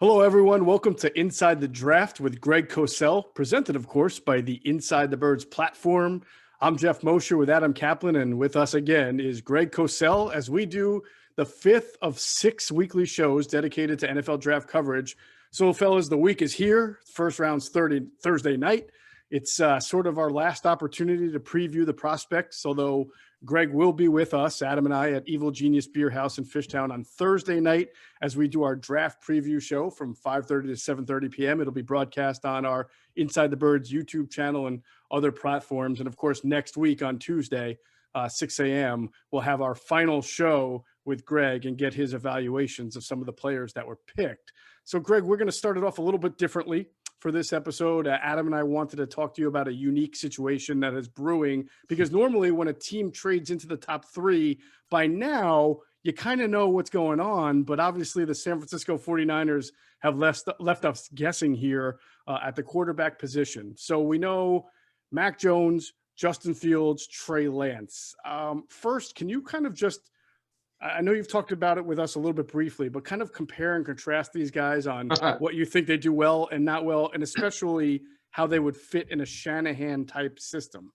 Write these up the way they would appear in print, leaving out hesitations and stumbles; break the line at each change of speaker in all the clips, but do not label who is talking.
Hello, everyone. Welcome to Inside the Draft with Greg Cosell, presented, of course, by the Inside the Birds platform. I'm Geoff Mosher with Adam Caplan, and with us again is Greg Cosell as we do the fifth of 6 weekly shows dedicated to NFL draft coverage. So, fellas, the week is here. First round's Thursday night. It's sort of our last opportunity to preview the prospects, although Greg will be with us, Adam and I, at Evil Genius Beer House in Fishtown on Thursday night as we do our draft preview show from 5:30 to 7:30 p.m. It'll be broadcast on our Inside the Birds YouTube channel and other platforms. And, of course, next week on Tuesday, 6 a.m., we'll have our final show with Greg and get his evaluations of some of the players that were picked. So, Greg, we're going to start it off a little bit differently. For this episode, Adam and I wanted to talk to you about a unique situation that is brewing, because normally when a team trades into the top three, by now you kind of know what's going on, but obviously the San Francisco 49ers have left us guessing here at the quarterback position. So we know Mac Jones, Justin Fields, Trey Lance. First, can you kind of just, I know you've talked about it with us a little bit briefly, but kind of compare and contrast these guys on what you think they do well and not well, and especially how they would fit in a Shanahan type system.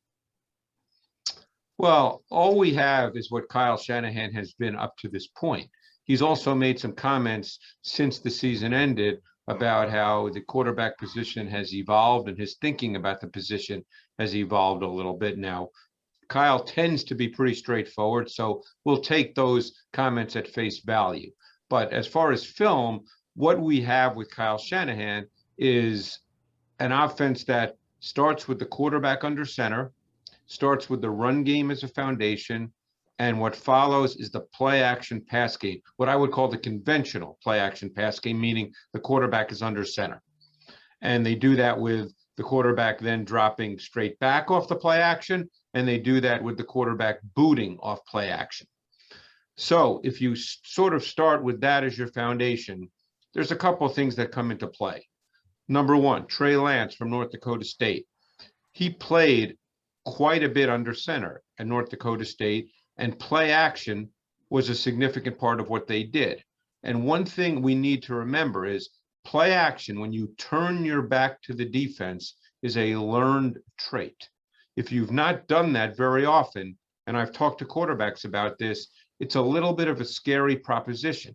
Well, all we have is what Kyle Shanahan has been up to this point. He's also made some comments since the season ended about how the quarterback position has evolved and his thinking about the position has evolved a little bit now. Kyle tends to be pretty straightforward, so we'll take those comments at face value. But as far as film, what we have with Kyle Shanahan is an offense that starts with the quarterback under center, starts with the run game as a foundation, and what follows is the play action pass game, what I would call the conventional play action pass game, meaning the quarterback is under center. And they do that with the quarterback then dropping straight back off the play action, and they do that with the quarterback booting off play action. So if you sort of start with that as your foundation, there's a couple of things that come into play. Number one, Trey Lance from North Dakota State. He played quite a bit under center at North Dakota State, and play action was a significant part of what they did. And one thing we need to remember is play action, when you turn your back to the defense, is a learned trait. If you've not done that very often, and I've talked to quarterbacks about this, it's a little bit of a scary proposition,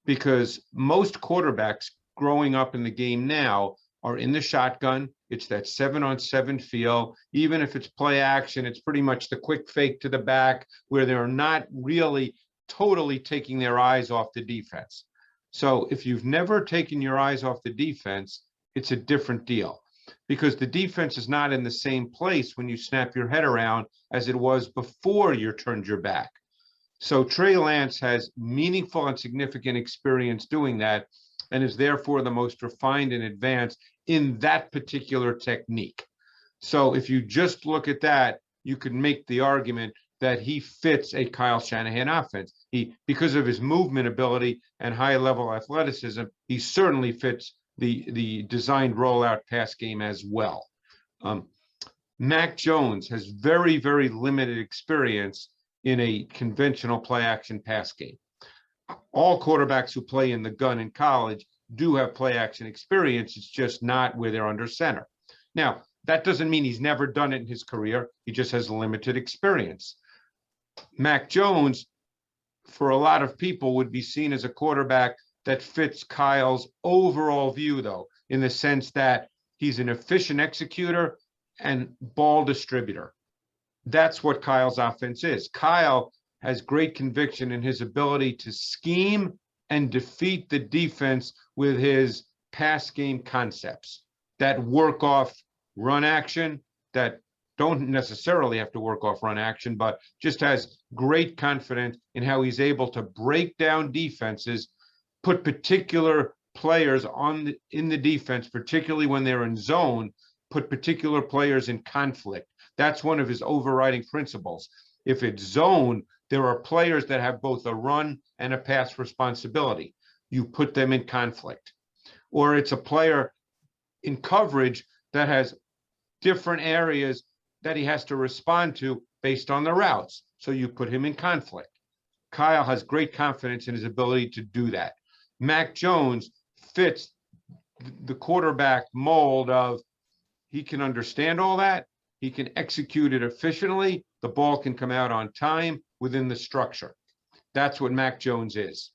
because most quarterbacks growing up in the game now are in the shotgun. It's that 7-on-7 feel. Even if it's play action, it's pretty much the quick fake to the back where they're not really totally taking their eyes off the defense. So if you've never taken your eyes off the defense, it's a different deal, because the defense is not in the same place when you snap your head around as it was before you turned your back. So Trey Lance has meaningful and significant experience doing that, and is therefore the most refined and advanced in that particular technique. So if you just look at that, you could make the argument that he fits a Kyle Shanahan offense. Because of his movement ability and high level athleticism, he certainly fits the designed rollout pass game as well. Mac Jones has very, very limited experience in a conventional play action pass game. All quarterbacks who play in the gun in college do have play action experience. It's just not where they're under center. Now, that doesn't mean he's never done it in his career. He just has limited experience. Mac Jones, for a lot of people, would be seen as a quarterback that fits Kyle's overall view, though, in the sense that he's an efficient executor and ball distributor. That's what Kyle's offense is. Kyle has great conviction in his ability to scheme and defeat the defense with his pass game concepts that work off run action, that don't necessarily have to work off run action, but just has great confidence in how he's able to break down defenses, put particular players in the defense, particularly when they're in zone, put particular players in conflict. That's one of his overriding principles. If it's zone, there are players that have both a run and a pass responsibility. You put them in conflict. Or it's a player in coverage that has different areas that he has to respond to based on the routes. So you put him in conflict. Kyle has great confidence in his ability to do that. Mac Jones fits the quarterback mold of he can understand all that. He can execute it efficiently. The ball can come out on time within the structure. That's what Mac Jones is.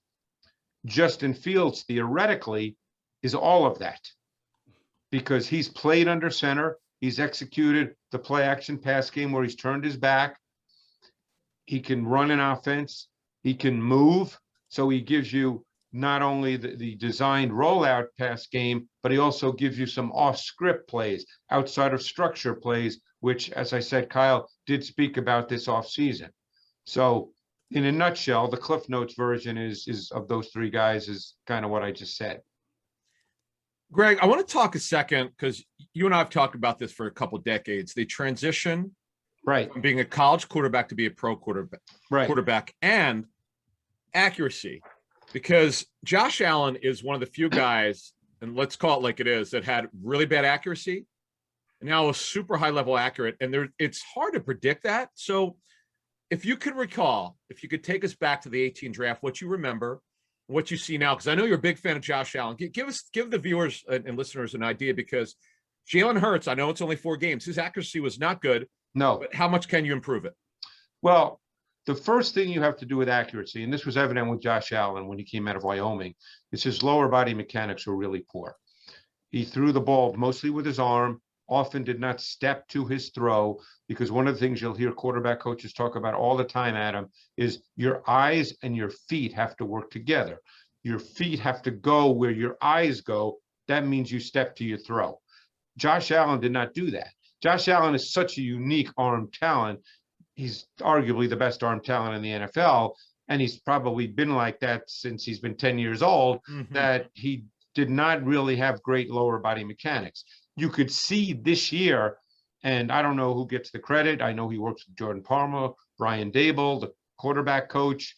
Justin Fields, theoretically, is all of that because he's played under center. He's executed the play action pass game where he's turned his back. He can run an offense. He can move. So he gives you not only the designed rollout pass game, but he also gives you some off script plays, outside of structure plays, which, as I said, Kyle did speak about this offseason. So in a nutshell, the Cliff Notes version is of those three guys is kind of what I just said.
Greg, I want to talk a second because you and I have talked about this for a couple of decades. The transition from being a college quarterback to be a pro quarterback and accuracy. Because Josh Allen is one of the few guys, and let's call it like it is, that had really bad accuracy and now is super high level accurate. And it's hard to predict that. So if you could recall, if you could take us back to the 18 draft, what you remember, what you see now, because I know you're a big fan of Josh Allen. Give the viewers and listeners an idea, because Jalen Hurts, I know it's only 4 games. His accuracy was not good.
No.
But how much can you improve it?
Well, the first thing you have to do with accuracy, and this was evident with Josh Allen when he came out of Wyoming, is his lower body mechanics were really poor. He threw the ball mostly with his arm, often did not step to his throw, because one of the things you'll hear quarterback coaches talk about all the time, Adam, is your eyes and your feet have to work together. Your feet have to go where your eyes go. That means you step to your throw. Josh Allen did not do that. Josh Allen is such a unique arm talent. He's arguably the best arm talent in the NFL, and he's probably been like that since he's been 10 years old, that he did not really have great lower body mechanics. You could see this year, and I don't know who gets the credit. I know he works with Jordan Palmer, Brian Dable, the quarterback coach,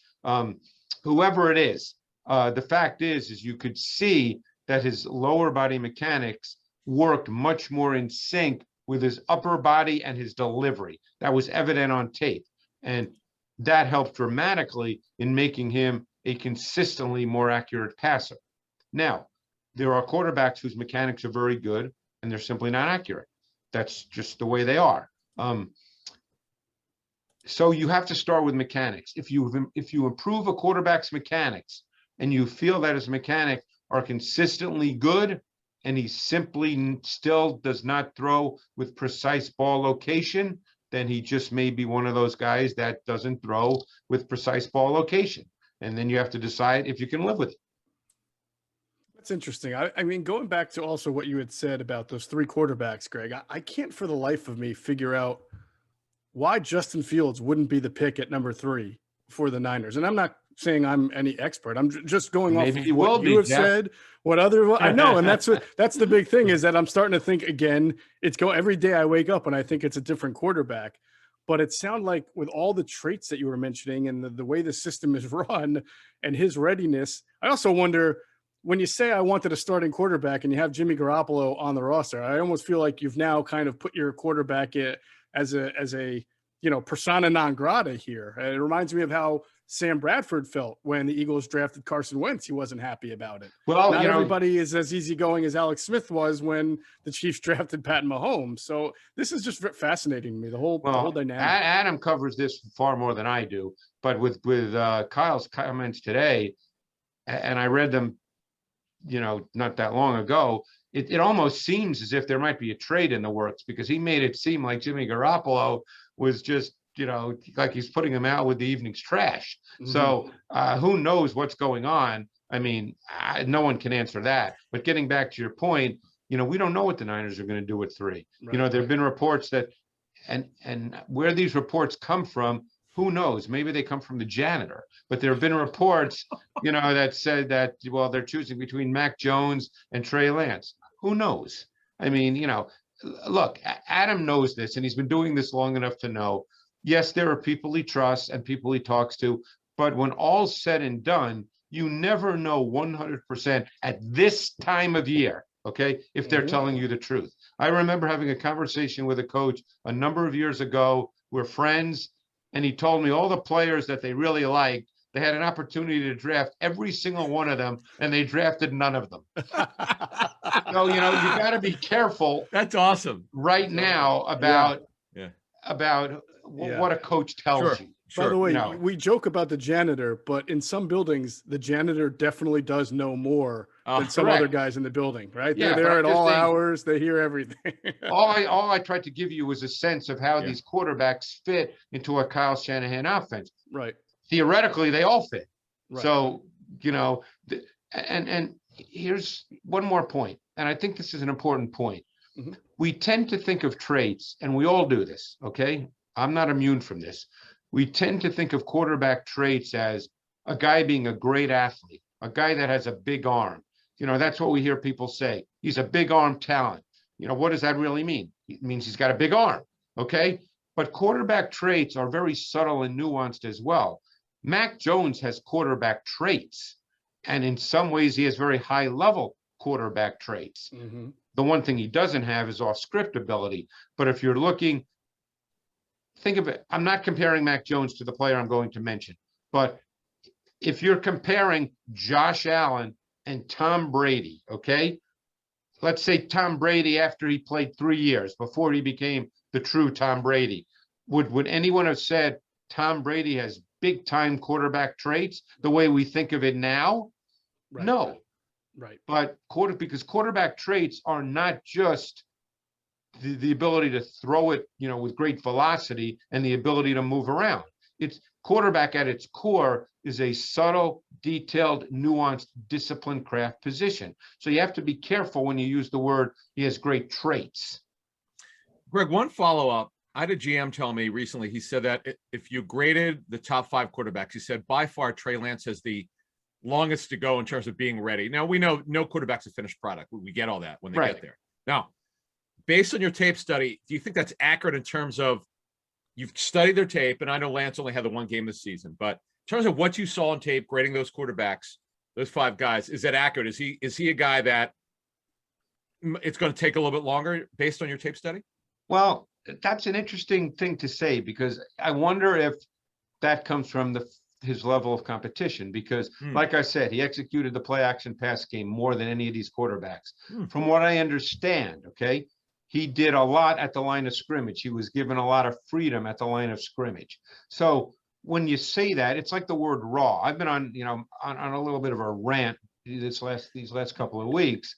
whoever it is. The fact is you could see that his lower body mechanics worked much more in sync with his upper body and his delivery. That was evident on tape. And that helped dramatically in making him a consistently more accurate passer. Now, there are quarterbacks whose mechanics are very good and they're simply not accurate. That's just the way they are. So you have to start with mechanics. If you improve a quarterback's mechanics and you feel that his mechanics are consistently good, and he simply still does not throw with precise ball location, then he just may be one of those guys that doesn't throw with precise ball location. And then you have to decide if you can live with it.
That's interesting. I mean, going back to also what you had said about those 3 quarterbacks, Greg, I can't for the life of me figure out why Justin Fields wouldn't be the pick at number 3 for the Niners. And I'm not saying I'm any expert. I'm just going off of what you have said, what other, I know. And that's the big thing, is that I'm starting to think again, every day I wake up and I think it's a different quarterback, but it sounds like with all the traits that you were mentioning and the way the system is run and his readiness, I also wonder, when you say I wanted a starting quarterback and you have Jimmy Garoppolo on the roster, I almost feel like you've now kind of put your quarterback as a persona non grata here. And it reminds me of how Sam Bradford felt when the Eagles drafted Carson Wentz. He wasn't happy about it. Well, not everybody is as easygoing as Alex Smith was when the Chiefs drafted Pat Mahomes. So this is just fascinating to me, the whole dynamic.
Adam covers this far more than I do, but with Kyle's comments today, and I read them, not that long ago, it almost seems as if there might be a trade in the works, because he made it seem like Jimmy Garoppolo was just, like he's putting him out with the evening's trash. So who knows what's going on? I mean, no one can answer that. But getting back to your point, we don't know what the Niners are going to do at 3. Right. There have been reports that, and where these reports come from, who knows? Maybe they come from the janitor. But there have been reports, that said that, well, they're choosing between Mac Jones and Trey Lance. Who knows? I mean, look, Adam knows this, and he's been doing this long enough to know, yes, there are people he trusts and people he talks to, but when all's said and done, you never know 100% at this time of year, okay, if they're telling you the truth. I remember having a conversation with a coach a number of years ago. We're friends, and he told me all the players that they really liked, they had an opportunity to draft every single one of them, and they drafted none of them. So, you got to be careful.
That's awesome.
Right now about
Yeah.
what a coach tells you.
By the way, we joke about the janitor, but in some buildings, the janitor definitely does know more than some other guys in the building, right?
Yeah,
They're there at all hours. They hear everything.
all I tried to give you was a sense of how these quarterbacks fit into a Kyle Shanahan offense.
Right.
Theoretically, they all fit.
Right.
So, and here's one more point, and I think this is an important point.
Mm-hmm.
We tend to think of traits, and we all do this, okay? I'm not immune from this. We tend to think of quarterback traits as a guy being a great athlete, a guy that has a big arm. That's what we hear people say. He's a big arm talent. What does that really mean? It means he's got a big arm, okay? But quarterback traits are very subtle and nuanced as well. Mac Jones has quarterback traits, and in some ways he has very high-level quarterback traits.
Mm-hmm.
The one thing he doesn't have is off-script ability. But if you're looking, think of it. I'm not comparing Mac Jones to the player I'm going to mention, but if you're comparing Josh Allen and Tom Brady, okay? Let's say Tom Brady after he played 3 years before he became the true Tom Brady. Would anyone have said Tom Brady has big time quarterback traits the way we think of it now?
Right.
No.
Right.
But because quarterback traits are not just the ability to throw it, with great velocity and the ability to move around. It's quarterback at its core is a subtle, detailed, nuanced, disciplined craft position. So you have to be careful when you use the word, he has great traits.
Greg, one follow-up. I had a GM tell me recently, he said that if you graded the top 5 quarterbacks, he said by far Trey Lance has the longest to go in terms of being ready. Now, we know no quarterback's a finished product. We get all that when they get there. Now, based on your tape study, do you think that's accurate in terms of you've studied their tape? And I know Lance only had the one game this season, but in terms of what you saw on tape, grading those quarterbacks, those 5 guys, is that accurate? Is he a guy that it's going to take a little bit longer based on your tape study?
Well, that's an interesting thing to say, because I wonder if that comes from his level of competition, because like I said, he executed the play action pass game more than any of these quarterbacks. From what I understand, okay, he did a lot at the line of scrimmage. He was given a lot of freedom at the line of scrimmage. So when you say that, it's like the word raw. I've been on, on a little bit of a rant these last couple of weeks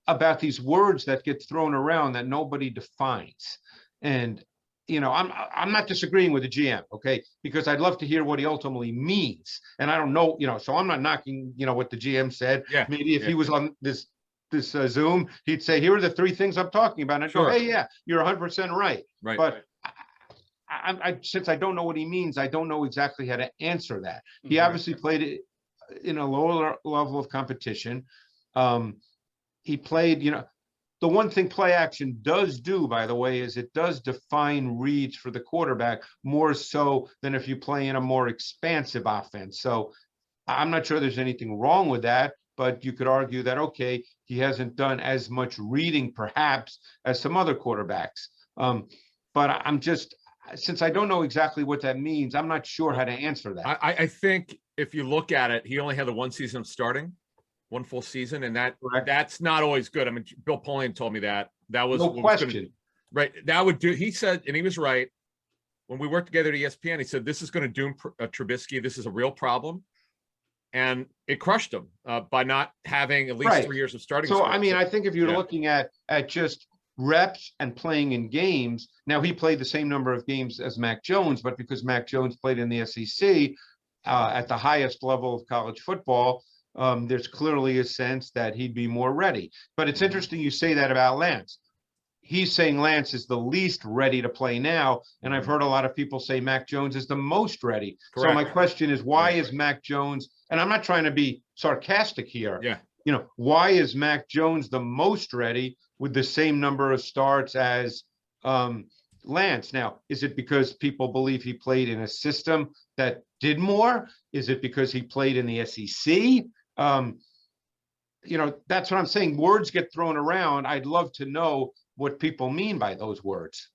about these words that get thrown around that nobody defines. And I'm not disagreeing with the GM, okay, because I'd love to hear what he ultimately means. And I don't know, so I'm not knocking, what the GM said.
Yeah.
Maybe if he was on this Zoom, he'd say, here are the 3 things I'm talking about. And I'd go, hey, yeah, you're 100% right.
Right.
But I since I don't know what he means, I don't know exactly how to answer that. He obviously played it in a lower level of competition. He played, the one thing play action does do, by the way, is it does define reads for the quarterback more so than if you play in a more expansive offense. So I'm not sure there's anything wrong with that, but you could argue that, okay, he hasn't done as much reading perhaps as some other quarterbacks. But I'm just, since I don't know exactly what that means, I'm not sure how to answer that.
I think if you look at it, he only had the one season of starting, one full season, and that's not always good. I mean, Bill Polian told me that. That was
no question.
Right. That would do. He said, and he was right. When we worked together at ESPN, he said, this is going to doom Trubisky. This is a real problem. And it crushed him by not having at least 3 years of starting.
So, I mean, I think if you're looking at just reps and playing in games, now he played the same number of games as Mac Jones, but because Mac Jones played in the SEC at the highest level of college football, there's clearly a sense that he'd be more ready. But it's interesting you say that about Lance. He's saying Lance is the least ready to play now, and I've heard a lot of people say Mac Jones is the most ready. Correct. So my question is, why is Mac Jones, and I'm not trying to be sarcastic here, why is Mac Jones the most ready with the same number of starts as Lance? Now, is it because people believe he played in a system that did more? Is it because he played in the SEC? That's what I'm saying. Words get thrown around. I'd love to know what people mean by those words.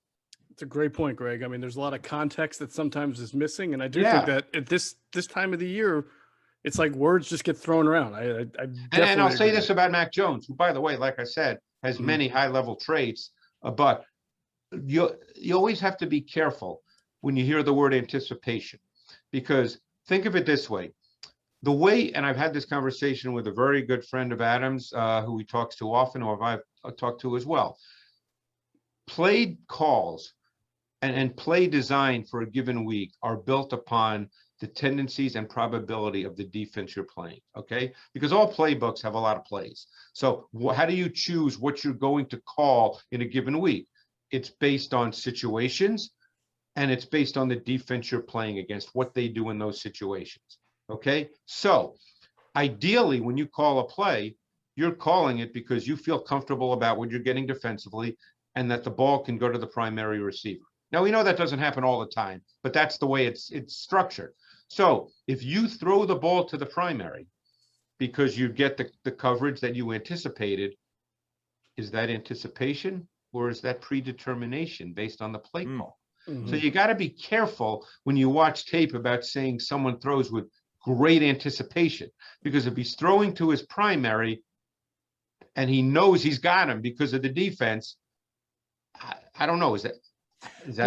It's a great point, Greg. I mean, there's a lot of context that sometimes is missing, and I do
Yeah.
think that at this time of the year, it's like words just get thrown around. I
And
definitely
I'll say
agree.
this about Mac Jones, who, by the way, like I said, has
Mhm.
many high-level traits, but you always have to be careful when you hear the word anticipation, because think of it this way. The way, and I've had this conversation with a very good friend of Adam's, who he talks to often, or I've talked to as well. Play calls and play design for a given week are built upon the tendencies and probability of the defense you're playing, okay? Because all playbooks have a lot of plays. So how do you choose what you're going to call in a given week? It's based on situations, and it's based on the defense you're playing against, what they do in those situations, okay? So ideally, when you call a play, you're calling it because you feel comfortable about what you're getting defensively and that the ball can go to the primary receiver. Now, we know that doesn't happen all the time, but that's the way it's structured. So if you throw the ball to the primary because you get the coverage that you anticipated, is that anticipation or is that predetermination based on the play call?
Mm-hmm.
So you got to be careful when you watch tape about saying someone throws with great anticipation, because if he's throwing to his primary and he knows he's got him because of the defense, I don't know. Is that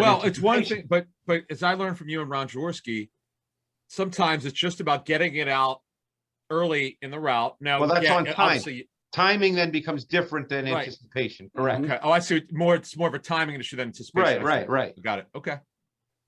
well, it's one thing, but as I learned from you and Ron Jaworski, sometimes it's just about getting it out early in the route. Now,
well, that's on time.
Obviously,
timing then becomes different than anticipation. Correct.
Okay. Oh, I see. It's more of a timing issue than anticipation.
Right.
Got it. Okay.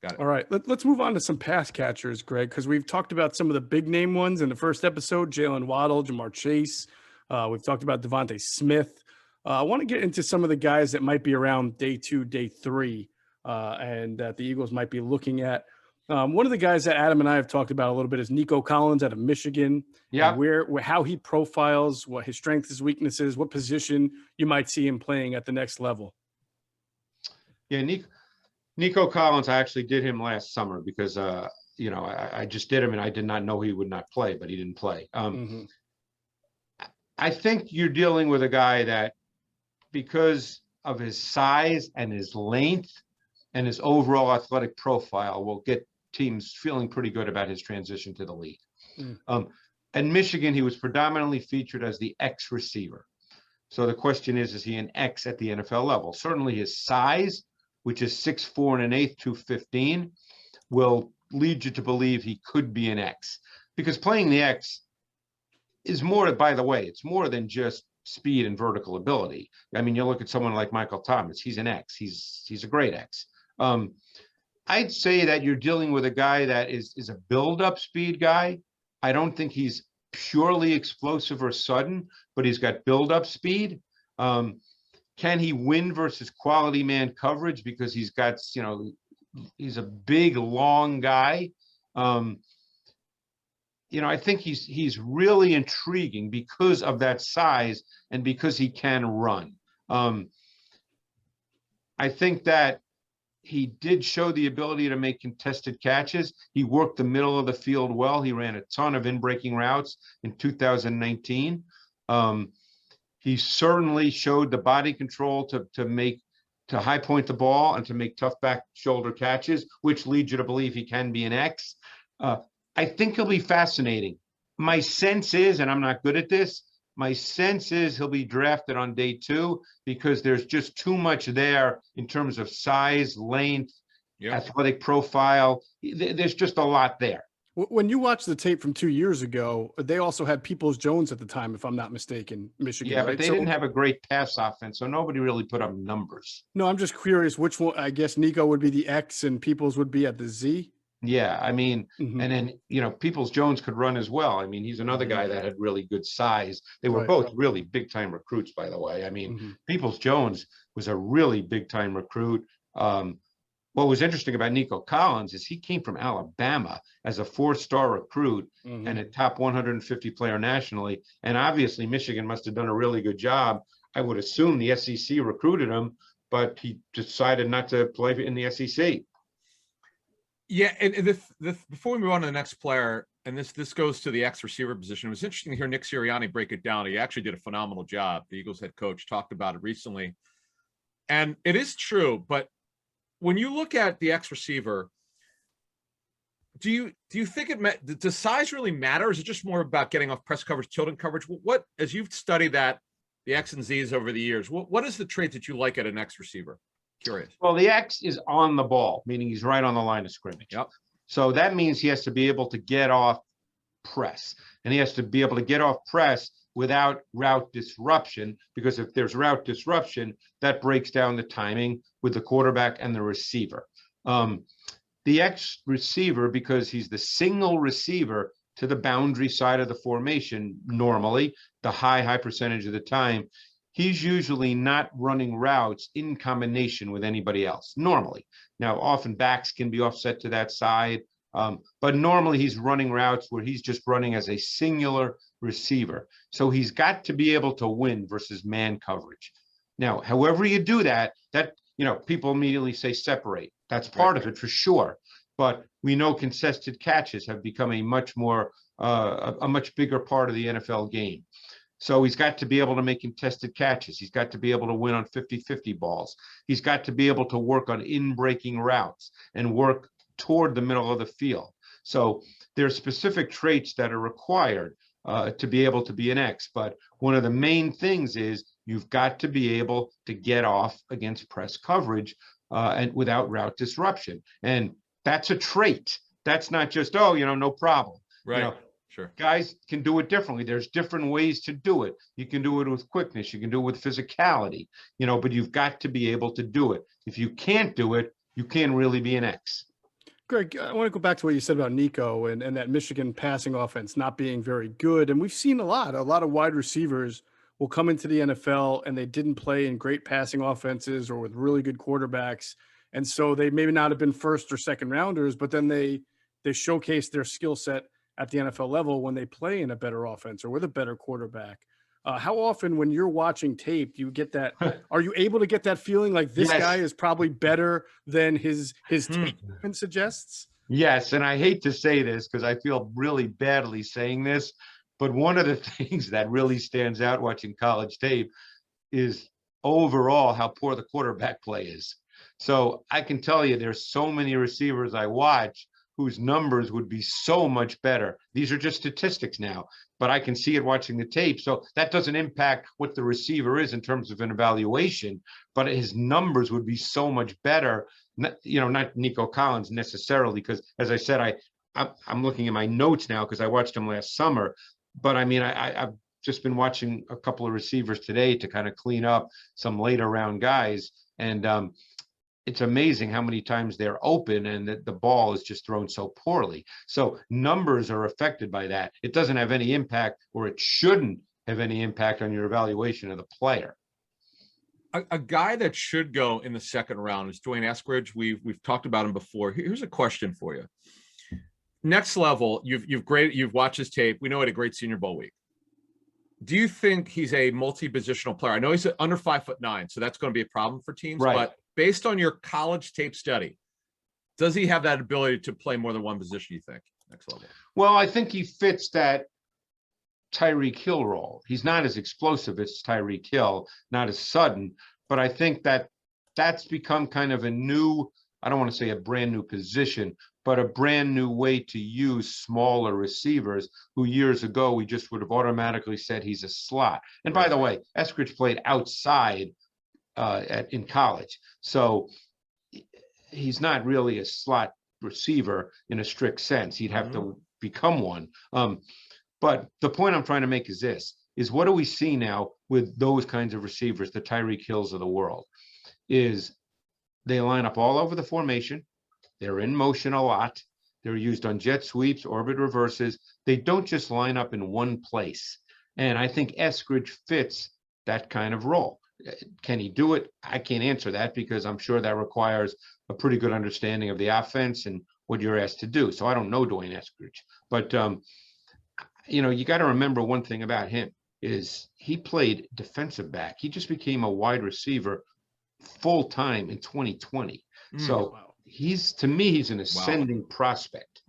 Got it.
All right. Let's move on to some pass catchers, Greg, because we've talked about some of the big name ones in the first episode: Jalen Waddle, Jamar Chase. We've talked about Devontae Smith. I want to get into some of the guys that might be around day 2, day 3, and that the Eagles might be looking at. One of the guys that Adam and I have talked about a little bit is Nico Collins out of Michigan.
Yeah.
Where how he profiles, what his strengths, his weaknesses, what position you might see him playing at the next level.
Yeah, Nico Collins, I actually did him last summer because I just did him and I did not know he would not play, but he didn't play. I think you're dealing with a guy that, because of his size and his length and his overall athletic profile, will get teams feeling pretty good about his transition to the league. At Michigan, he was predominantly featured as the X receiver. So the question is he an X at the NFL level? Certainly his size, which is 6'4 1/8", 215, will lead you to believe he could be an X. Because playing the X is more, by the way, it's more than just speed and vertical ability. I mean, you look at someone like Michael Thomas, he's an X. He's a great X. I'd say that you're dealing with a guy that is a build-up speed guy. I don't think he's purely explosive or sudden, but he's got build-up speed. Can he win versus quality man coverage? Because he's got, he's a big, long guy. I think he's really intriguing because of that size and because he can run. I think that he did show the ability to make contested catches. He worked the middle of the field well. He ran a ton of in-breaking routes in 2019. He certainly showed the body control to high point the ball and to make tough back shoulder catches, which leads you to believe he can be an X. I think he'll be fascinating. My sense is, and I'm not good at this, my sense is he'll be drafted on day 2 because there's just too much there in terms of size, length, athletic profile. There's just a lot there.
When you watch the tape from 2 years ago, they also had Peoples-Jones at the time, if I'm not mistaken, Michigan.
Yeah, but
right?
they didn't have a great pass offense, so nobody really put up numbers.
No, I'm just curious which one. I guess Nico would be the X and Peoples would be at the Z.
Yeah, I mean, and then, Peoples-Jones could run as well. I mean, he's another guy that had really good size. They were both really big-time recruits, by the way. I mean, Peoples-Jones was a really big-time recruit. What was interesting about Nico Collins is he came from Alabama as a 4-star recruit and a top 150 player nationally. And obviously, Michigan must have done a really good job. I would assume the SEC recruited him, but he decided not to play in the SEC.
Yeah, and before we move on to the next player, and this goes to the X receiver position, it was interesting to hear Nick Sirianni break it down. He actually did a phenomenal job. The Eagles head coach talked about it recently. And it is true, but when you look at the X receiver, do you think does size really matter? Or is it just more about getting off press coverage, tilting coverage? What, as you've studied that, the X and Z's over the years, what is the trait that you like at an X receiver? Curious.
Well, the X is on the ball, meaning he's right on the line of scrimmage.
Yep.
So that means he has to be able to get off press, and he has to be able to get off press without route disruption, because if there's route disruption, that breaks down the timing with the quarterback and the receiver. The X receiver, because he's the single receiver to the boundary side of the formation, normally, the high percentage of the time, he's usually not running routes in combination with anybody else, normally. Now, often backs can be offset to that side, but normally he's running routes where he's just running as a singular receiver. So he's got to be able to win versus man coverage. Now, however you do that, people immediately say separate. That's part of it for sure. But we know contested catches have become a much bigger part of the NFL game. So he's got to be able to make contested catches. He's got to be able to win on 50-50 balls. He's got to be able to work on in-breaking routes and work toward the middle of the field. So there are specific traits that are required to be able to be an X. But one of the main things is you've got to be able to get off against press coverage and without route disruption. And that's a trait. That's not just, no problem.
Right. Sure.
Guys can do it differently. There's different ways to do it. You can do it with quickness. You can do it with physicality, but you've got to be able to do it. If you can't do it, you can't really be an X.
Greg, I want to go back to what you said about Nico and that Michigan passing offense not being very good. And we've seen a lot of wide receivers will come into the NFL and they didn't play in great passing offenses or with really good quarterbacks. And so they maybe not have been first or second rounders, but then they showcase their skill set at the NFL level when they play in a better offense or with a better quarterback. How often when you're watching tape, do you get that? Are you able to get that feeling like this guy is probably better than his tape suggests?
Yes, and I hate to say this because I feel really badly saying this, but one of the things that really stands out watching college tape is overall how poor the quarterback play is. So I can tell you there's so many receivers I watch whose numbers would be so much better. These are just statistics now, but I can see it watching the tape. So that doesn't impact what the receiver is in terms of an evaluation, but his numbers would be so much better. Not Nico Collins necessarily, because as I said, I'm looking at my notes now because I watched him last summer. But I mean, I've just been watching a couple of receivers today to kind of clean up some later round guys. And it's amazing how many times they're open and that the ball is just thrown so poorly. So numbers are affected by that. It doesn't have any impact, or it shouldn't have any impact on your evaluation of the player.
A guy that should go in the second round is Dwayne Eskridge. We've talked about him before. Here's a question for you. Next level, you've watched his tape. We know he had a great Senior Bowl week. Do you think he's a multi-positional player? I know he's under 5'9", so that's going to be a problem for teams.
Right.
But based on your college tape study, does he have that ability to play more than one position, you think, next level?
Well, I think he fits that Tyreek Hill role. He's not as explosive as Tyreek Hill, not as sudden, but I think that's become kind of a new, I don't want to say a brand new position, but a brand new way to use smaller receivers who years ago we just would have automatically said he's a slot. And by the way, Eskridge played outside in college. So he's not really a slot receiver in a strict sense. He'd have to become one. But the point I'm trying to make is this, is what do we see now with those kinds of receivers, the Tyreek Hills of the world, is they line up all over the formation. They're in motion a lot. They're used on jet sweeps, orbit reverses. They don't just line up in one place. And I think Eskridge fits that kind of role. Can he do it? I can't answer that because I'm sure that requires a pretty good understanding of the offense and what you're asked to do. So I don't know Dwayne Eskridge. But, you got to remember one thing about him is he played defensive back. He just became a wide receiver full time in 2020. So to me, he's an ascending prospect.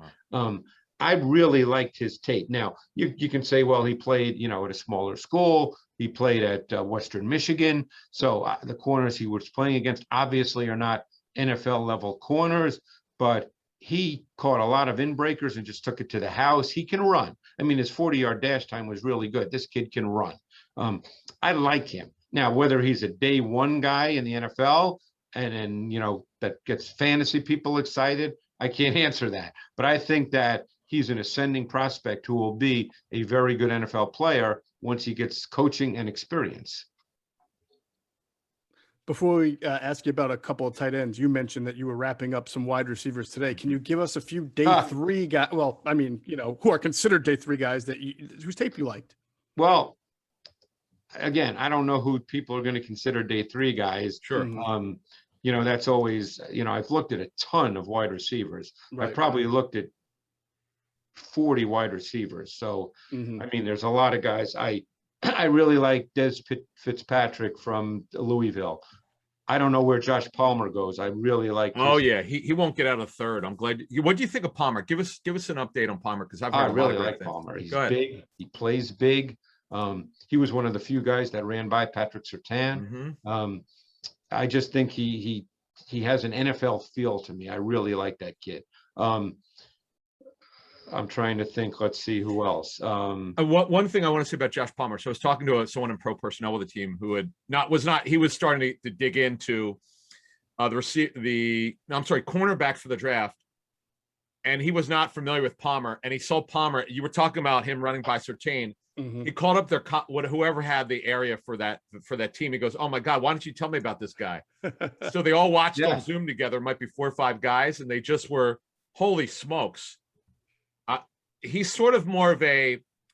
I really liked his tape. Now you can say, well, he played, at a smaller school. He played at Western Michigan. So the corners he was playing against obviously are not NFL level corners, but he caught a lot of inbreakers and just took it to the house. He can run. I mean, his 40-yard dash time was really good. This kid can run. I like him. Now, whether he's a day one guy in the NFL and then, you know, that gets fantasy people excited, I can't answer that. But I think that he's an ascending prospect who will be a very good NFL player once he gets coaching and experience.
Before we ask you about a couple of tight ends, you mentioned that you were wrapping up some wide receivers today. Can you give us a few day three guys? Well, I mean, you know, who are considered day three guys that whose tape you liked?
Well, again, I don't know who people are going to consider day three guys.
Sure.
You know, that's always, you know, I've looked at a ton of wide receivers.
Right.
I probably looked at 40 wide receivers. So, I mean, there's a lot of guys. I really like Des Fitzpatrick from Louisville. I don't know where Josh Palmer goes. I really like.
Oh yeah, he won't get out of third. I'm glad. What do you think of Palmer? Give us an update on Palmer, because I
really like Palmer. He's big. He plays big. He was one of the few guys that ran by Patrick Surtain. I just think he has an NFL feel to me. I really like that kid. I'm trying to think. Let's see who else.
One thing I want to say about Josh Palmer. So I was talking to someone in pro personnel with the team who he was starting to dig into cornerbacks for the draft, and he was not familiar with Palmer. And he saw Palmer. You were talking about him running by Surtain. He called up whoever had the area for that team. He goes, "Oh my God, why don't you tell me about this guy?" So they all watched on Zoom together. It might be 4 or 5 guys, and they just were, holy smokes. He's sort of more of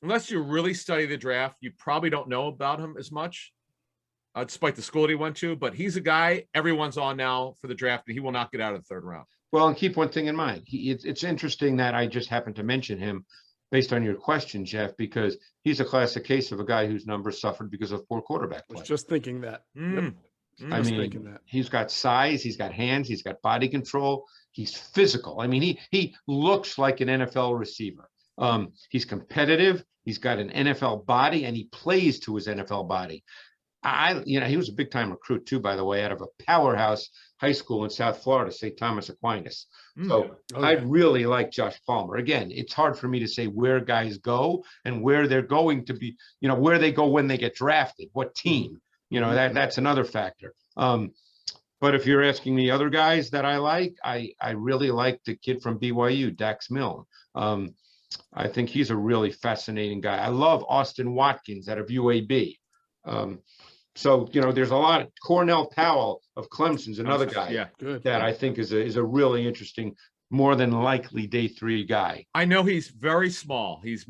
unless you really study the draft, you probably don't know about him as much, despite the school that he went to. But he's a guy everyone's on now for the draft, and he will not get out of the 3rd round.
Well, and keep one thing in mind. It's interesting that I just happened to mention him based on your question, Geoff, because he's a classic case of a guy whose numbers suffered because of poor quarterback play.
I was just thinking that. Yep.
I mean, he's got size, he's got hands, he's got body control, he's physical. I mean, he looks like an NFL receiver. He's competitive, he's got an NFL body, and he plays to his NFL body. He was a big time recruit too, by the way, out of a powerhouse high school in South Florida, St. Thomas Aquinas. So I really like Josh Palmer. Again, it's hard for me to say where guys go and where they're going to be, you know, where they go when they get drafted, what team, you know, that's another factor. But if you're asking me other guys that I like, I really like the kid from BYU, Dax Milne. I think he's a really fascinating guy. I love Austin Watkins out of UAB. So, you know, there's a lot of Cornell Powell of Clemson's another guy that I think is a really interesting, more than likely day 3 guy.
I know he's very small. He's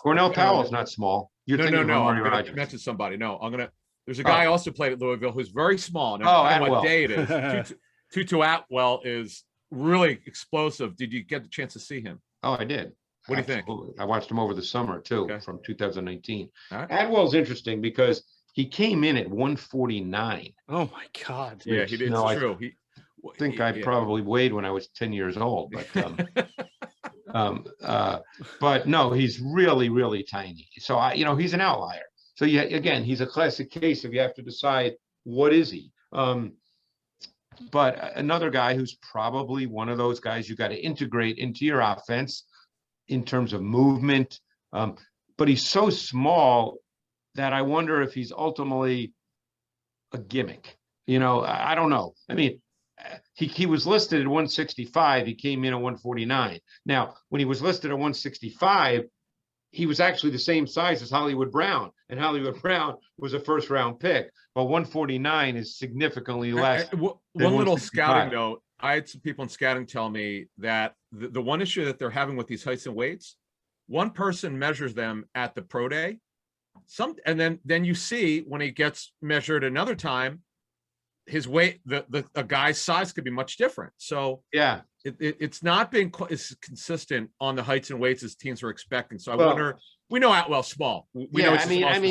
Cornell Powell's not small.
No. I'm going to mention somebody. There's a guy also played at Louisville who's very small. Now, I don't know what day it is. Tutu Atwell is really explosive. Did you get the chance to see him?
Oh, I did.
What do you think?
I watched him over the summer too, from 2019. Right. Atwell's interesting because he came in at 149.
Oh my God!
Yeah, he did. It's true.
I think I probably weighed when I was 10 years old, but no, he's really, really tiny. So he's an outlier. So again, he's a classic case of you have to decide what is he. But another guy who's probably one of those guys you got to integrate into your offense in terms of movement, but he's so small that I wonder if he's ultimately a gimmick. You know, I don't know. I mean, he was listed at 165. He came in at 149. Now, when he was listed at 165, he was actually the same size as Hollywood Brown, and Hollywood Brown was a 1st-round pick. But 149 is significantly less.
One little scouting note. I had some people in scouting tell me that the one issue that they're having with these heights and weights, one person measures them at the pro day, and then you see when he gets measured another time, his weight, a guy's size could be much different. So yeah, it's not being as consistent on the heights and weights as teams are expecting. So I wonder. We know Atwell's small. We know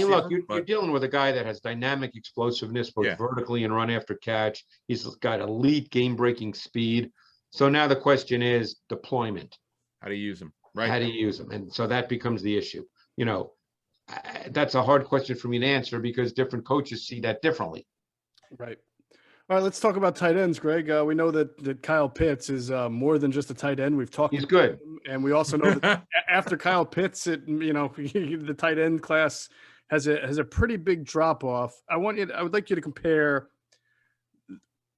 look, you're dealing with a guy that has dynamic explosiveness, both vertically and run after catch. He's got elite game-breaking speed. So now the question is deployment.
How do you use him? Right.
How do you use him? And so that becomes the issue. You know, that's a hard question for me to answer because different coaches see that differently.
Right. All right, let's talk about tight ends, Greg. We know that Kyle Pitts is more than just a tight end. We've talked.
He's good,
and we also know that after Kyle Pitts, the tight end class has a pretty big drop off. I would like you to compare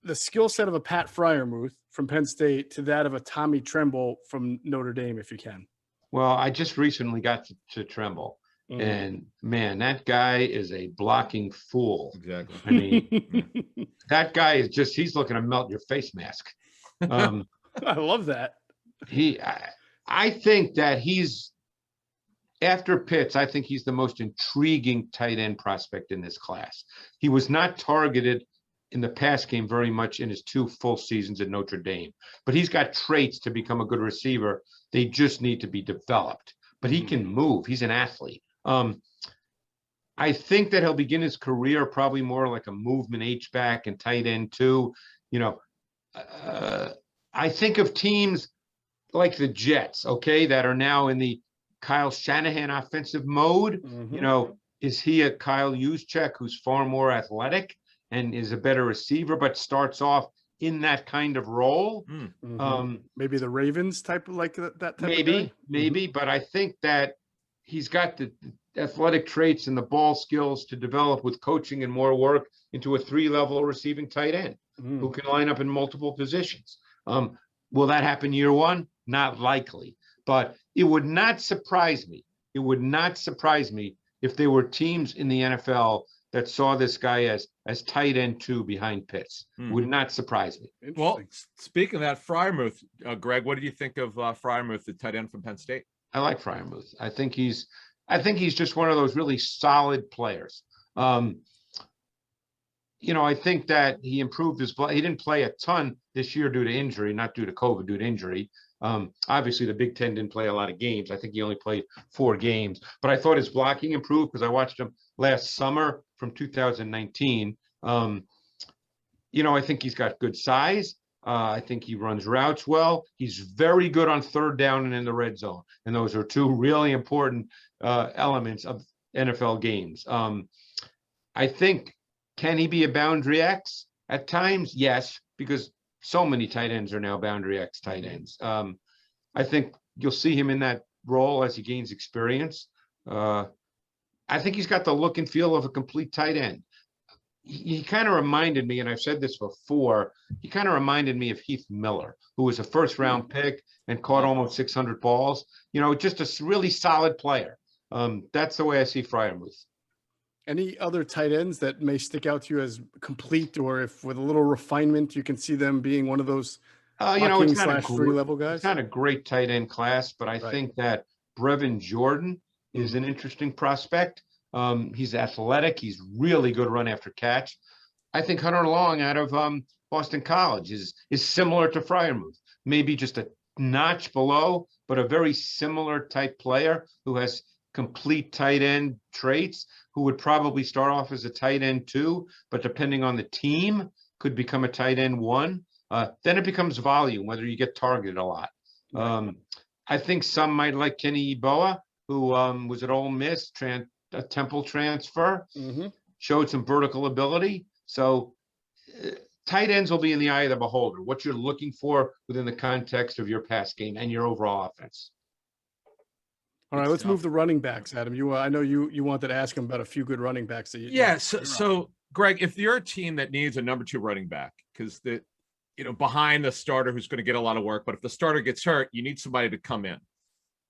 the skill set of a Pat Freiermuth from Penn State to that of a Tommy Tremble from Notre Dame, if you can.
Well, I just recently got to Tremble, and man, that guy is a blocking fool.
Exactly.
I mean, that guy is he's looking to melt your face mask.
I love that.
I think that after Pitts, I think he's the most intriguing tight end prospect in this class. He was not targeted in the pass game very much in his 2 full seasons at Notre Dame, but he's got traits to become a good receiver. They just need to be developed, but he can move. He's an athlete. I think that he'll begin his career probably more like a movement H-back and tight end too. I think of teams like the Jets, okay, that are now in the Kyle Shanahan offensive mode. Is he a Kyle Juszczyk who's far more athletic and is a better receiver, but starts off in that kind of role?
Maybe the Ravens type, like that type
maybe,
of
maybe, but I think that he's got the athletic traits and the ball skills to develop with coaching and more work into a 3-level receiving tight end who can line up in multiple positions. Will that happen year 1? Not likely, but it would not surprise me. It would not surprise me if there were teams in the NFL that saw this guy as tight end 2 behind Pitts. Would not surprise me.
Well, speaking of that, Freiermuth, Greg, what did you think of Freiermuth, the tight end from Penn State?
I like Freiermuth. I think he's just one of those really solid players. I think that he improved his play. He didn't play a ton this year due to injury, not due to COVID, due to injury. Obviously, the Big Ten didn't play a lot of games. I think he only played 4 games, but I thought his blocking improved because I watched him last summer from 2019. I think he's got good size. I think he runs routes well. He's very good on 3rd down and in the red zone. And those are 2 really important elements of NFL games. I think, can he be a boundary X at times? Yes, because so many tight ends are now boundary X tight ends. I think you'll see him in that role as he gains experience. I think he's got the look and feel of a complete tight end. He kind of reminded me, and I've said this before, he kind of reminded me of Heath Miller, who was a 1st-round pick and caught almost 600 balls. Just a really solid player. That's the way I see Freiermuth.
Any other tight ends that may stick out to you as complete, or if with a little refinement, you can see them being one of those
it's not
3-level guys?
It's not a great tight end class, but I think that Brevin Jordan is an interesting prospect. He's athletic. He's really good run after catch. I think Hunter Long out of Boston College is similar to Freiermuth, maybe just a notch below, but a very similar type player who has complete tight end traits, who would probably start off as a tight end 2, but depending on the team, could become a tight end 1. Then it becomes volume, whether you get targeted a lot. I think some might like Kenny Yeboah, who was at Ole Miss, a Temple transfer, showed some vertical ability. So tight ends will be in the eye of the beholder, what you're looking for within the context of your pass game and your overall offense.
All right, let's move the running backs, Adam. I know you wanted to ask him about a few good running backs.
So Greg, if you're a team that needs a number 2 running back, because behind the starter who's going to get a lot of work, but if the starter gets hurt, you need somebody to come in.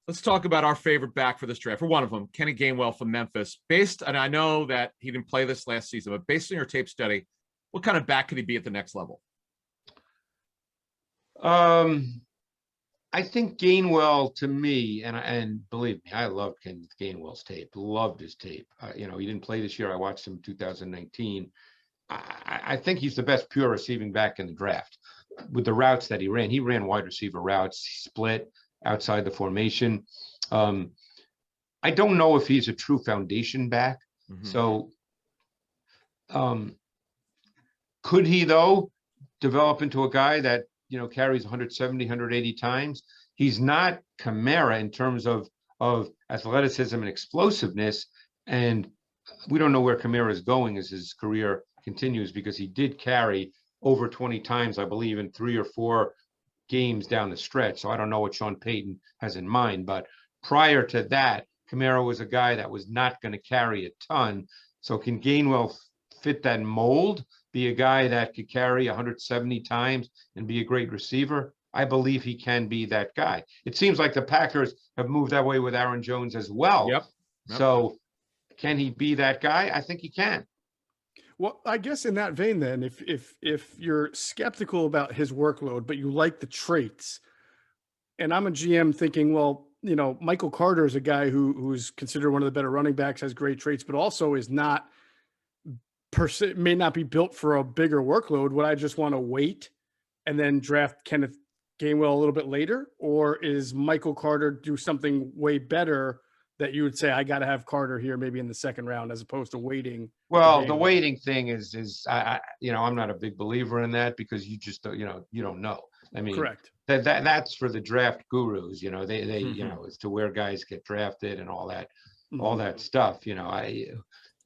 Let's talk about our favorite back for this draft, for one of them, Kenny Gainwell from Memphis. And I know that he didn't play this last season, but based on your tape study, what kind of back could he be at the next level?
I think Gainwell, to me, and believe me, I love Ken Gainwell's tape. Loved his tape. He didn't play this year. I watched him in 2019. I think he's the best pure receiving back in the draft with the routes that he ran. He ran wide receiver routes, split outside the formation. I don't know if he's a true foundation back. So could he, though, develop into a guy that carries 170, 180 times? He's not Kamara in terms of athleticism and explosiveness. And we don't know where Kamara is going as his career continues, because he did carry over 20 times, I believe, in 3 or 4 games down the stretch. So I don't know what Sean Payton has in mind, but prior to that, Kamara was a guy that was not going to carry a ton. So can Gainwell fit that mold, be a guy that could carry 170 times and be a great receiver? I believe he can be that guy. It seems like the Packers have moved that way with Aaron Jones as well.
Yep.
So can he be that guy? I think he can.
Well, I guess in that vein, then, if you're skeptical about his workload, but you like the traits, and I'm a GM thinking, well, you know, Michael Carter is a guy who's considered one of the better running backs, has great traits, but also is not may not be built for a bigger workload. Would I just want to wait and then draft Kenneth Gainwell a little bit later, or is Michael Carter do something way better that you would say I got to have Carter here maybe in the second round as opposed to waiting?
Well, the waiting thing is you know, I'm not a big believer in that because you just you know, you don't know. I mean,
correct.
That's for the draft gurus. You know, they you know, as to where guys get drafted and all that stuff. You know,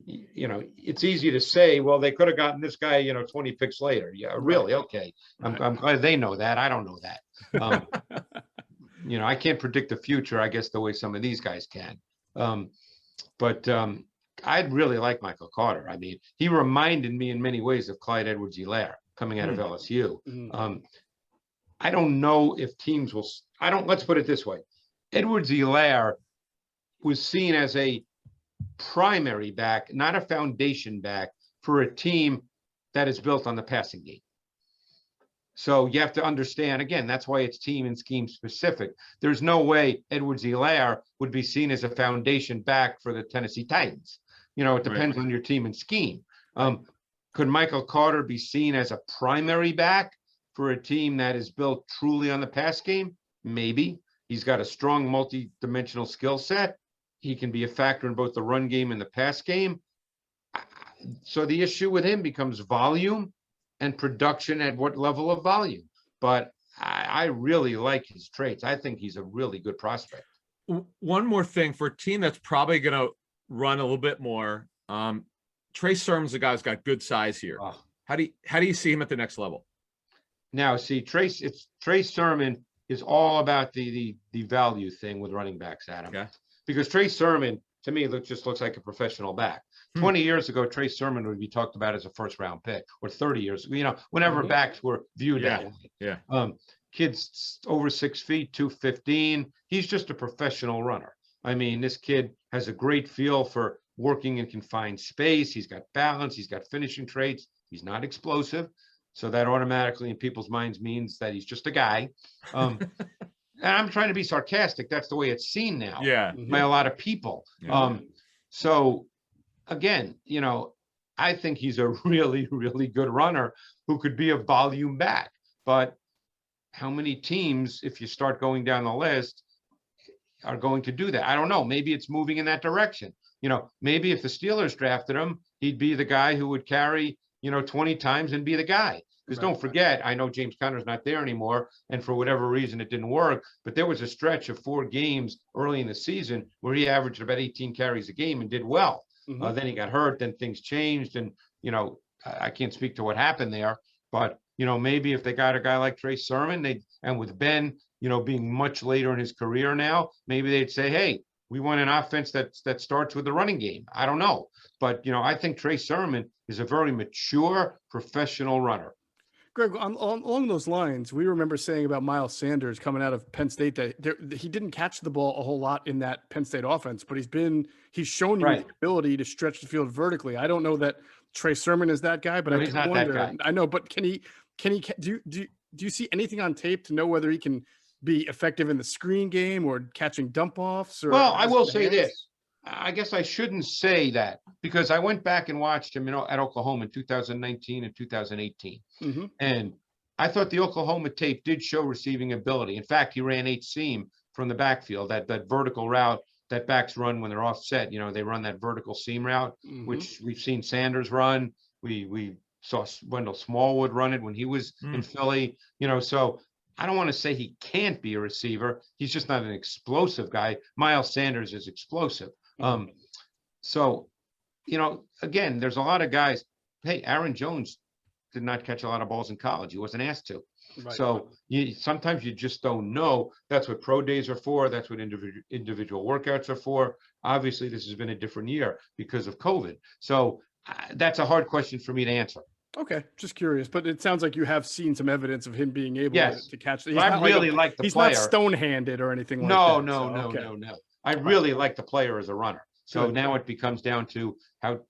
you know, it's easy to say, well, they could have gotten this guy, you know, 20 picks later. Yeah, really? Okay. I'm glad they know that. I don't know that. You know, I can't predict the future, I guess, the way some of these guys can. But I'd really like Michael Carter. I mean, he reminded me in many ways of Clyde Edwards-Helaire coming out of LSU. I don't know if teams will, let's put it this way. Edwards-Helaire was seen as a primary back, not a foundation back for a team that is built on the passing game. So you have to understand, again, that's why it's team and scheme specific. There's no way Edwards-Helaire would be seen as a foundation back for the Tennessee Titans. You know, it depends on your team and scheme. Could Michael Carter be seen as a primary back for a team that is built truly on the pass game? Maybe. He's got a strong multi-dimensional skill set. He can be a factor in both the run game and the pass game. So the issue with him becomes volume and production at what level of volume. But I really like his traits. I think he's a really good prospect.
One more thing for a team that's probably going to run a little bit more. Trey Sermon's a guy who's got good size here. Oh. How do you see him at the next level?
Now, see, Trey Sermon is all about the value thing with running backs, Adam. Okay. Because Trey Sermon, to me, just looks like a professional back. 20 years ago, Trey Sermon would be talked about as a first-round pick, or 30 years ago, you know, whenever backs were viewed that way.
Yeah.
Kid's over 6 feet, 215. He's just a professional runner. I mean, this kid has a great feel for working in confined space. He's got balance. He's got finishing traits. He's not explosive. So that automatically in people's minds means that he's just a guy. And I'm trying to be sarcastic. That's the way it's seen now by a lot of people. So again, you know, I think he's a really, really good runner who could be a volume back. But how many teams, if you start going down the list, are going to do that? I don't know. Maybe it's moving in that direction. You know, maybe if the Steelers drafted him, he'd be the guy who would carry, you know, 20 times and be the guy. Because don't forget, I know James Conner's not there anymore, and for whatever reason it didn't work, but there was a stretch of 4 games early in the season where he averaged about 18 carries a game and did well. Then he got hurt, then things changed, and, you know, I can't speak to what happened there, but, you know, maybe if they got a guy like Trey Sermon, and with Ben, you know, being much later in his career now, maybe they'd say, hey, we want an offense that starts with the running game. I don't know. But, you know, I think Trey Sermon is a very mature professional runner.
Greg, along those lines, we remember saying about Miles Sanders coming out of Penn State that he didn't catch the ball a whole lot in that Penn State offense, but he's shown you the ability to stretch the field vertically. I don't know that Trey Sermon is that guy, but I do wonder. I know, but can he do you see anything on tape to know whether he can be effective in the screen game or catching dump offs?
Well, I will say this. I guess I shouldn't say that because I went back and watched him, you know, at Oklahoma in 2019 and 2018. And I thought the Oklahoma tape did show receiving ability. In fact, he ran 8 seam from the backfield, that vertical route that backs run when they're offset. You know, they run that vertical seam route, which we've seen Sanders run. We saw Wendell Smallwood run it when he was in Philly, you know, so I don't want to say he can't be a receiver. He's just not an explosive guy. Miles Sanders is explosive. So, you know, again, there's a lot of guys. Hey, Aaron Jones did not catch a lot of balls in college. He wasn't asked to.
Right.
So sometimes you just don't know. That's what pro days are for. That's what individual workouts are for. Obviously, this has been a different year because of COVID. So that's a hard question for me to answer.
Okay, just curious, but it sounds like you have seen some evidence of him being able to catch. He's
I
not
really like the
he's
player.
not stone-handed or anything like
No,
that.
no. I really like the player as a runner. So now it becomes down to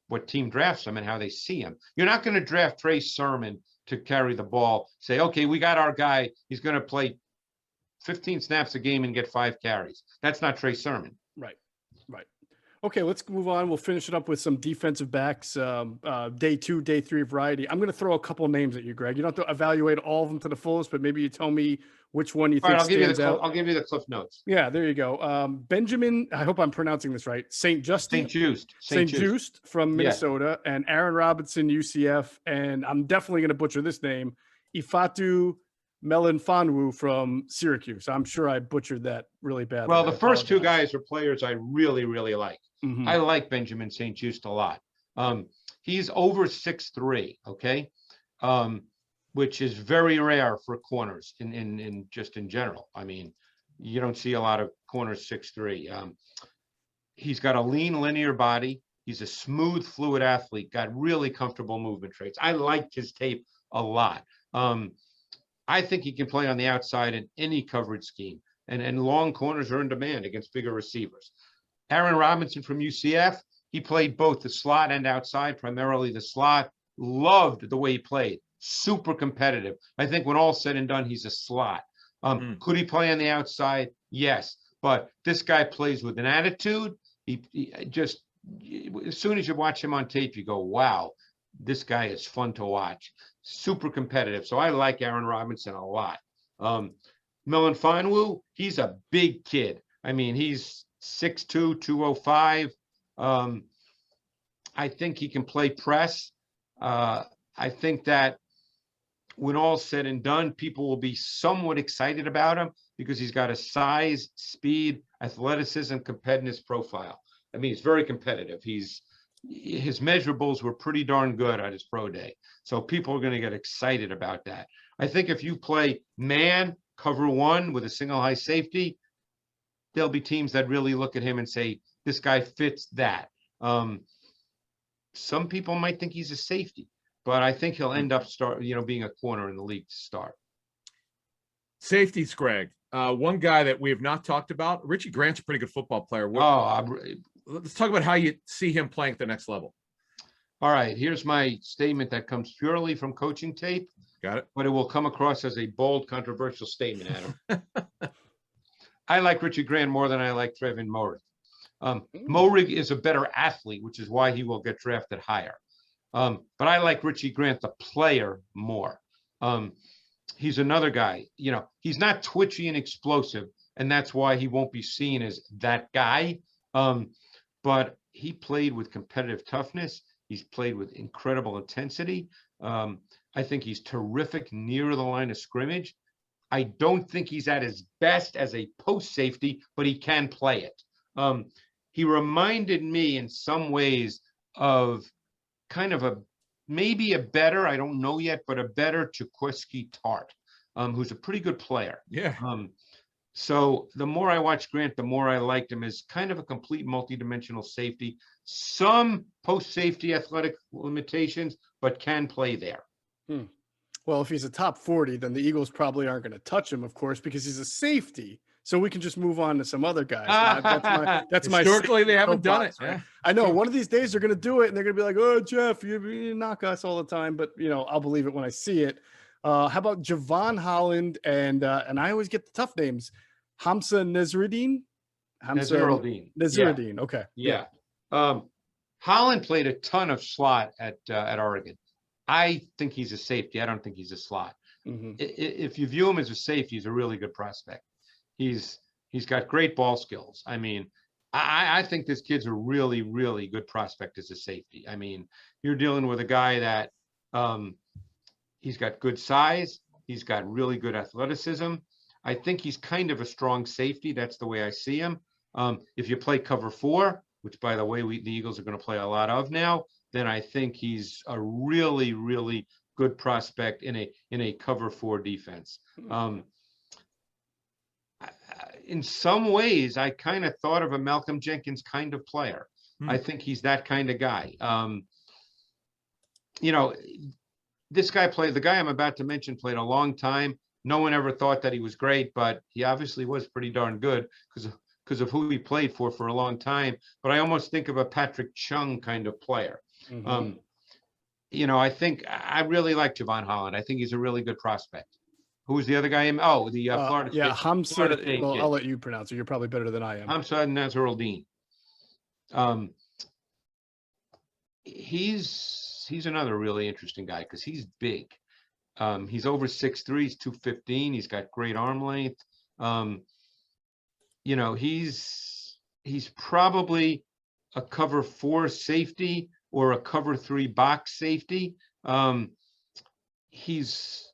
what team drafts him and how they see him. You're not going to draft Trey Sermon to carry the ball. Say, okay, we got our guy. He's going to play 15 snaps a game and get 5 carries. That's not Trey Sermon.
Right. Okay, let's move on. We'll finish it up with some defensive backs, day 2, day 3 variety. I'm going to throw a couple names at you, Greg. You don't have to evaluate all of them to the fullest, but maybe you tell me which one you think stands out.
I'll give you the cliff notes.
Yeah, there you go. Benjamin, I hope I'm pronouncing this right. St. Just from Minnesota, and Aaron Robinson, UCF, and I'm definitely going to butcher this name, Ifatu Melanfonwu from Syracuse. I'm sure I butchered that really badly.
Well, the first 2 guys are players I really, really like.
Mm-hmm.
I like Benjamin St. Just a lot. He's over 6'3", okay, which is very rare for corners in just in general. I mean, you don't see a lot of corners 6'3". He's got a lean, linear body. He's a smooth, fluid athlete. Got really comfortable movement traits. I liked his tape a lot. I think he can play on the outside in any coverage scheme, and long corners are in demand against bigger receivers. Aaron Robinson from UCF, he played both the slot and outside, primarily the slot. Loved the way he played. Super competitive. I think when all's said and done, he's a slot. Could he play on the outside? Yes. But this guy plays with an attitude. He just, as soon as you watch him on tape, you go, wow, this guy is fun to watch. Super competitive. So I like Aaron Robinson a lot. Melanfonwu, he's a big kid. I mean, he's 6'2", 205. I think he can play press. I think that when all's said and done, people will be somewhat excited about him because he's got a size, speed, athleticism, competitiveness profile. I mean, he's very competitive. His measurables were pretty darn good at his pro day. So people are going to get excited about that. I think if you play man, cover 1 with a single high safety, there'll be teams that really look at him and say, this guy fits that. Some people might think he's a safety, but I think he'll end up being a corner in the league to start.
Safeties, Greg. One guy that we have not talked about, Richie Grant's a pretty good football player. Let's talk about how you see him playing at the next level.
All right, here's my statement that comes purely from coaching tape.
Got it.
But it will come across as a bold, controversial statement, Adam. I like Richie Grant more than I like Trevin Moehrig. Moehrig is a better athlete, which is why he will get drafted higher. But I like Richie Grant, the player, more. He's another guy, he's not twitchy and explosive, and that's why he won't be seen as that guy. But he played with competitive toughness. He's played with incredible intensity. I think he's terrific near the line of scrimmage. I don't think he's at his best as a post safety, but he can play it. He reminded me in some ways of kind of maybe a better, I don't know yet, but a better Jaquiski Tart, who's a pretty good player.
Yeah.
So the more I watched Grant, the more I liked him as kind of a complete multidimensional safety. Some post-safety athletic limitations, but can play there.
Well, if he's a top 40, then the Eagles probably aren't going to touch him, of course, because he's a safety. So we can just move on to some other guys. That's my
historically they haven't done it.
Right?
Yeah.
I know one of these days they're going to do it, and they're going to be like, "Oh, Geoff, you knock us all the time," but I'll believe it when I see it. How about Javon Holland and I always get the tough names, Hamza Nasruddin. Nasruddin. Okay.
Yeah. Holland played a ton of slot at Oregon. I think he's a safety. I don't think he's a slot.
Mm-hmm.
If you view him as a safety, he's a really good prospect. He's got great ball skills. I mean, I think this kid's a really, really good prospect as a safety. I mean, you're dealing with a guy that he's got good size. He's got really good athleticism. I think he's kind of a strong safety. That's the way I see him. If you play cover 4, which, by the way, the Eagles are going to play a lot of now, then I think he's a really, really good prospect in a cover 4 defense. In some ways, I kind of thought of a Malcolm Jenkins kind of player. I think he's that kind of guy. You know, this guy the guy I'm about to mention played a long time. No one ever thought that he was great, but he obviously was pretty darn good because of who he played for a long time. But I almost think of a Patrick Chung kind of player. You know, I really like Javon Holland. I think he's a really good prospect. Who was the other guy? Florida State.
Yeah, Hamza.
Florida State
Well,
kid.
I'll let you pronounce it. You're probably better than I am.
Hamza Nasruddin. He's another really interesting guy because he's big. He's over 6'3", he's 215. He's got great arm length. You know, he's probably a cover 4 safety or a cover 3 box safety. He's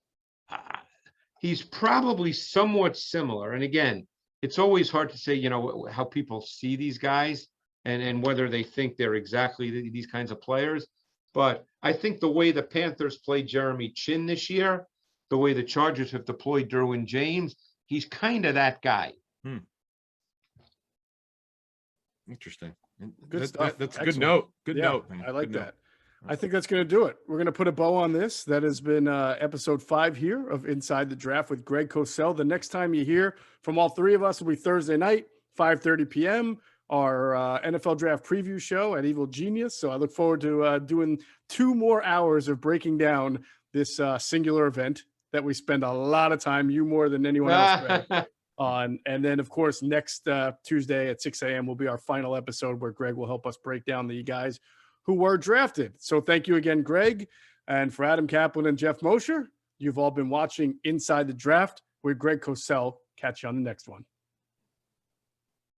probably somewhat similar. And again, it's always hard to say, you know, how people see these guys and whether they think they're exactly these kinds of players. But I think the way the Panthers played Jeremy Chin this year, the way the Chargers have deployed Derwin James, he's kind of that guy.
Interesting.
Good stuff.
That's a
Excellent.
good note. Good
Yeah,
note. Man.
I like
Good
that.
note.
I think that's going to do it. We're going to put a bow on this. That has been episode 5 here of Inside the Draft with Greg Cosell. The next time you hear from all 3 of us will be Thursday night, 5:30 p.m., our NFL Draft preview show at Evil Genius. So I look forward to doing 2 more hours of breaking down this singular event that we spend a lot of time, you more than anyone else, Greg, on. And then, of course, next Tuesday at 6 a.m. will be our final episode where Greg will help us break down the guys who were drafted. So thank you again, Greg. And for Adam Caplan and Geoff Mosher, you've all been watching Inside the Draft with Greg Cosell. Catch you on the next one.